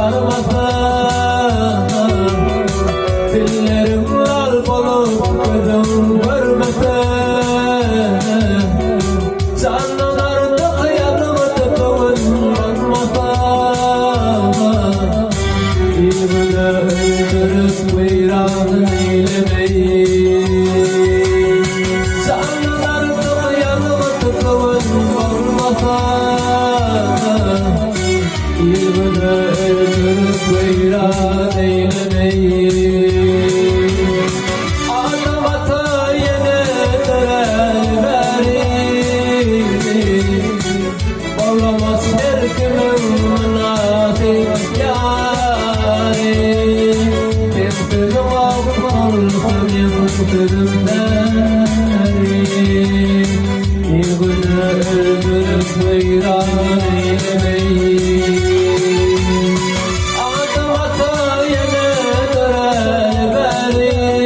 varmasa, dillerim lal bolup gözüm görmese, canlılarda yanıma tıkıvın olmasa, ilmini öldürüp veyran eylemeyin. Canlılarda yanıma tıkıvın olmasa, ilmini öldürüp veyran eylemeyin. Adam ata yine döner verir, olamaz her kimin münafık yâri. Temsilum olsun yıldırımları, ilgini öldürüp veyran eylemeyin. Adam ata yine döner verir,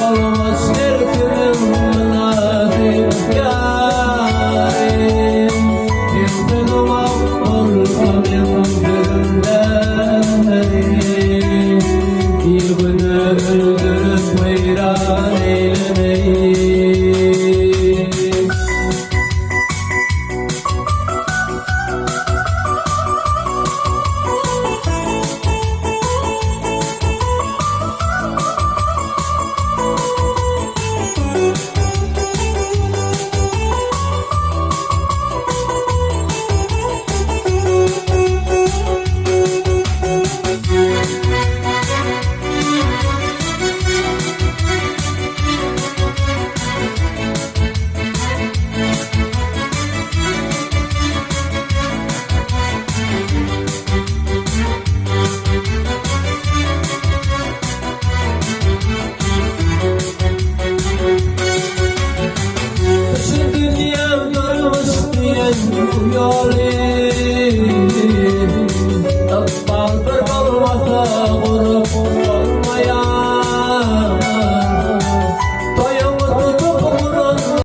olamaz her kimin münafık yâri. Temsilum olsun yıldırımları, ilgini öldürüp veyran eylemeyin. Şu dünyam durmuş diyen bu yolu,